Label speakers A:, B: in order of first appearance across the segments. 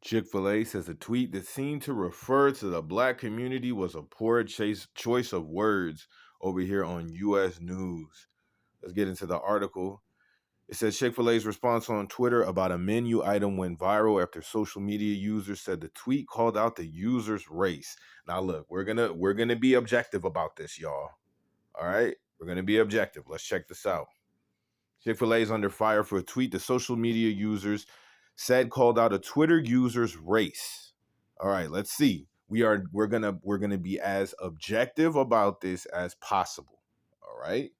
A: Chick-fil-A says a tweet that seemed to refer to the black community was a poor choice of words over here on U.S. News. Let's get into the article. It says Chick-fil-A's response on Twitter about a menu item went viral after social media users said the tweet called out the user's race. Now look, we're gonna be objective about this, y'all. All right? We're gonna be objective. Let's check this out. Chick-fil-A is under fire for a tweet the social media users said called out a Twitter user's race. All right, let's see. We're gonna be as objective about this as possible. All right.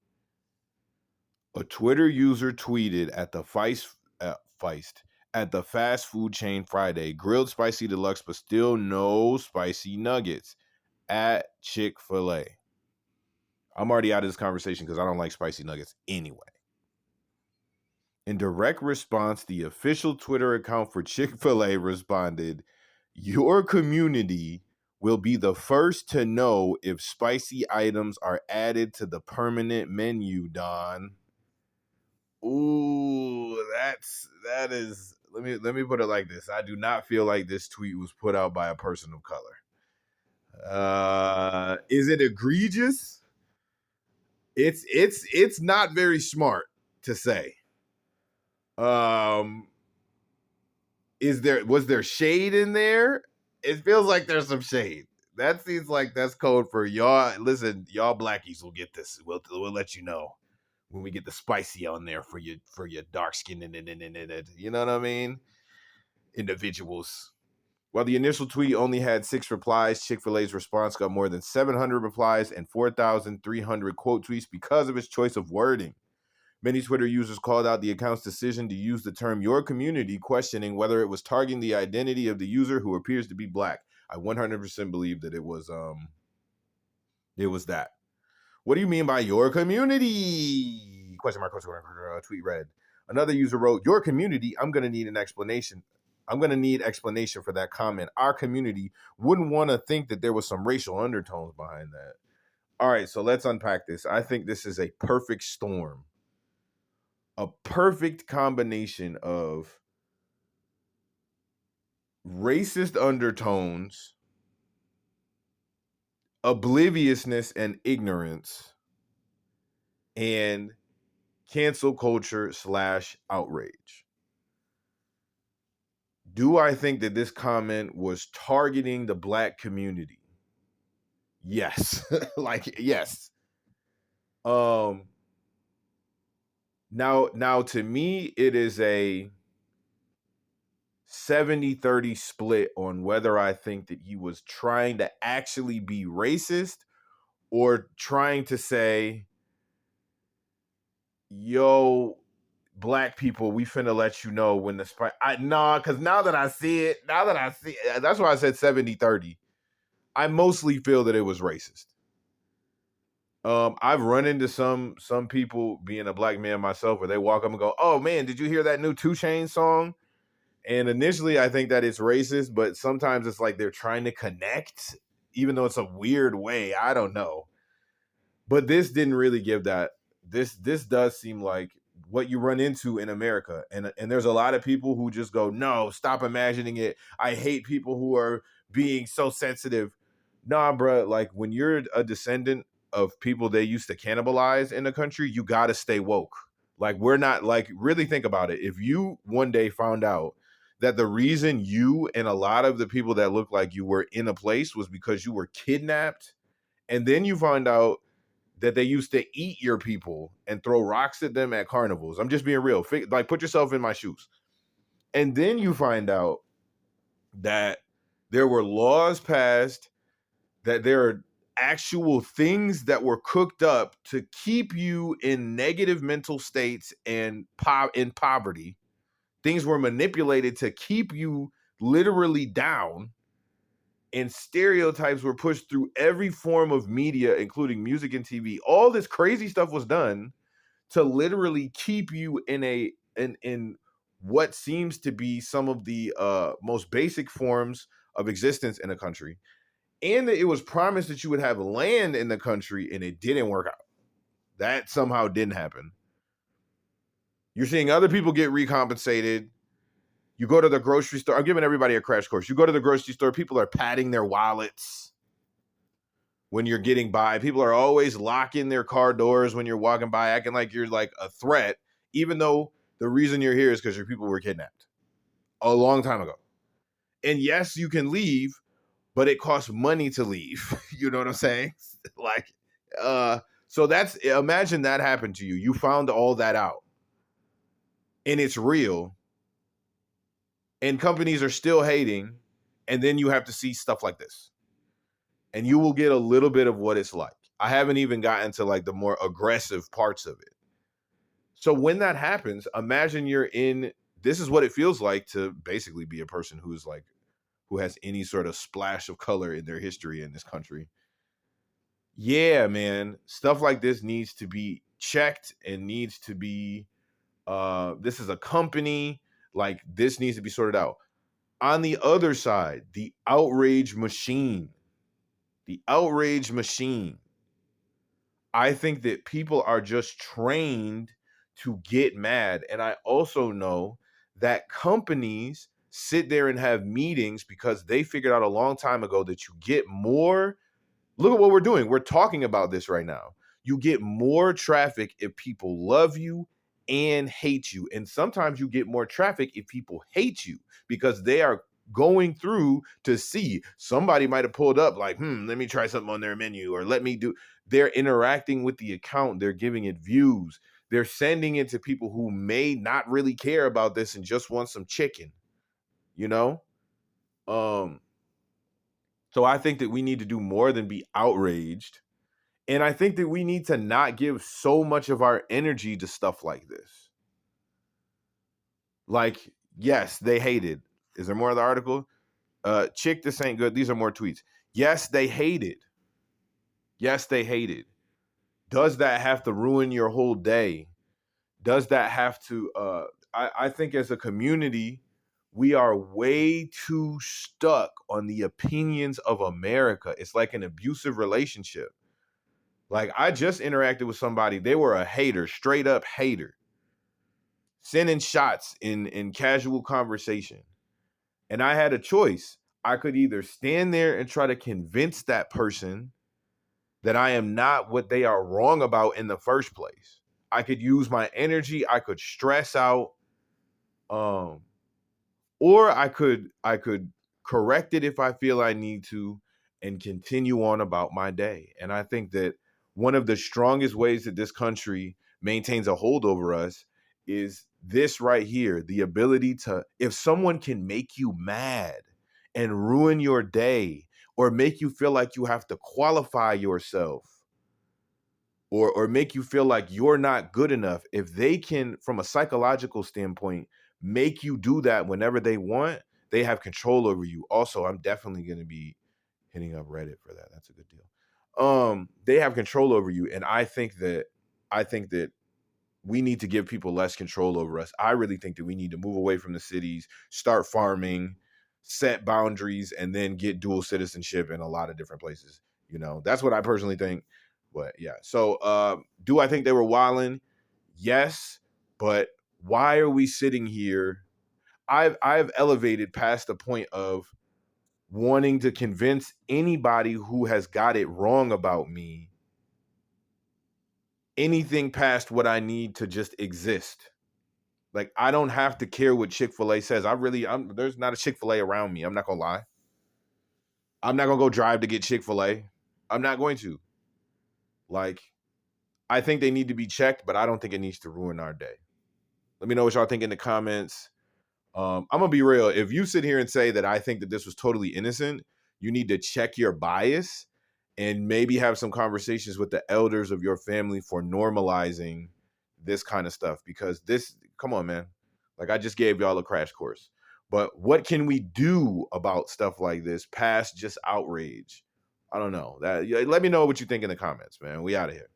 A: A Twitter user tweeted at the Feist at the fast food chain Friday, grilled spicy deluxe, but still no spicy nuggets at Chick-fil-A. I'm already out of this conversation because I don't like spicy nuggets anyway. In direct response, the official Twitter account for Chick-fil-A responded, "Your community will be the first to know if spicy items are added to the permanent menu, Don." Ooh, that is. Let me put it like this. I do not feel like this tweet was put out by a person of color. Is it egregious? It's not very smart to say. Was there shade in there? It feels like there's some shade. That seems like that's code for y'all. Listen, y'all blackies will get this. We'll let you know when we get the spicy on there for your dark skin and you know what I mean? Individuals. While the initial tweet only had 6 replies, Chick-fil-A's response got more than 700 replies and 4,300 quote tweets because of its choice of wording. Many Twitter users called out the account's decision to use the term "your community," questioning whether it was targeting the identity of the user who appears to be black. I 100% believe that it was that. What do you mean by your community? Question mark, tweet read. Another user wrote, "Your community, I'm going to need an explanation. I'm going to need explanation for that comment. Our community wouldn't want to think that there was some racial undertones behind that." All right, so let's unpack this. I think this is a perfect storm. A perfect combination of racist undertones, obliviousness and ignorance, and cancel culture / outrage. Do I think that this comment was targeting the black community? Yes. Yes. Now to me, it is a 70-30 split on whether I think that he was trying to actually be racist or trying to say, yo, black people, we finna let you know when the because now that I see it, that's why I said 70-30. I mostly feel that it was racist. I've run into some people, being a black man myself, where they walk up and go, "Oh man, did you hear that new 2 Chainz song?" And initially I think that it's racist, but sometimes it's like they're trying to connect, even though it's a weird way. I don't know. But this didn't really give that. This does seem like what you run into in America. And there's a lot of people who just go, "No, stop imagining it. I hate people who are being so sensitive." Nah, bro, like when you're a descendant of people they used to cannibalize in the country, you got to stay woke. Like, we're not, like, really think about it. If you one day found out that the reason you and a lot of the people that look like you were in a place was because you were kidnapped, and then you find out that they used to eat your people and throw rocks at them at carnivals. I'm just being real. Like, put yourself in my shoes. And then you find out that there were laws passed, that there are actual things that were cooked up to keep you in negative mental states and in poverty. Things were manipulated to keep you literally down, and stereotypes were pushed through every form of media, including music and TV. All this crazy stuff was done to literally keep you in what seems to be some of the most basic forms of existence in a country. And it was promised that you would have land in the country, and it didn't work out. That somehow didn't happen. You're seeing other people get recompensated. You go to the grocery store. I'm giving everybody a crash course. You go to the grocery store, people are patting their wallets when you're getting by. People are always locking their car doors when you're walking by, acting like you're like a threat, even though the reason you're here is because your people were kidnapped a long time ago. And yes, you can leave, but it costs money to leave. You know what I'm saying? Like, so that's, imagine that happened to you. You found all that out and it's real. And companies are still hating. And then you have to see stuff like this. And you will get a little bit of what it's like. I haven't even gotten to like the more aggressive parts of it. So when that happens, imagine you're in, this is what it feels like to basically be a person who's like, who has any sort of splash of color in their history in this country. Yeah, man, stuff like this needs to be checked and needs to be, this is a company, like this needs to be sorted out. On the other side, the outrage machine. I think that people are just trained to get mad. And I also know that companies sit there and have meetings because they figured out a long time ago that you get more. Look at what we're doing. We're talking about this right now. You get more traffic if people love you and hate you. And sometimes you get more traffic if people hate you because they are going through to see somebody might have pulled up like, let me try something on their menu or let me do. They're interacting with the account. They're giving it views. They're sending it to people who may not really care about this and just want some chicken, you know? So I think that we need to do more than be outraged. And I think that we need to not give so much of our energy to stuff like this. Like, yes, they hated. Is there more of the article? Chick, this ain't good. These are more tweets. Yes, they hated. Yes, they hated. Does that have to ruin your whole day? Does that have to, I think as a community, we are way too stuck on the opinions of America. It's like an abusive relationship. Like I just interacted with somebody, they were a hater, straight up hater, sending shots in casual conversation. And I had a choice. I could either stand there and try to convince that person that I am not what they are wrong about in the first place. I could use my energy, I could stress out, or I could correct it if I feel I need to and continue on about my day. And I think that one of the strongest ways that this country maintains a hold over us is this right here, the ability to, if someone can make you mad and ruin your day or make you feel like you have to qualify yourself or make you feel like you're not good enough, if they can, from a psychological standpoint, make you do that whenever they want, they have control over you. Also, I'm definitely going to be hitting up Reddit for that. That's a good deal. They have control over you. And I think that we need to give people less control over us. I really think that we need to move away from the cities, start farming, set boundaries, and then get dual citizenship in a lot of different places. You know, that's what I personally think. But yeah. So do I think they were wilding? Yes. But why are we sitting here? I've elevated past the point of wanting to convince anybody who has got it wrong about me anything past what I need to just exist. Like, I don't have to care what Chick-fil-A says. There's not a Chick-fil-A around me. I'm not going to lie. I'm not going to go drive to get Chick-fil-A. I'm not going to. Like, I think they need to be checked, but I don't think it needs to ruin our day. Let me know what y'all think in the comments. I'm going to be real. If you sit here and say that I think that this was totally innocent, you need to check your bias and maybe have some conversations with the elders of your family for normalizing this kind of stuff. Because this, come on, man. Like, I just gave y'all a crash course. But what can we do about stuff like this past just outrage? I don't know. Let me know what you think in the comments, man. We out of here.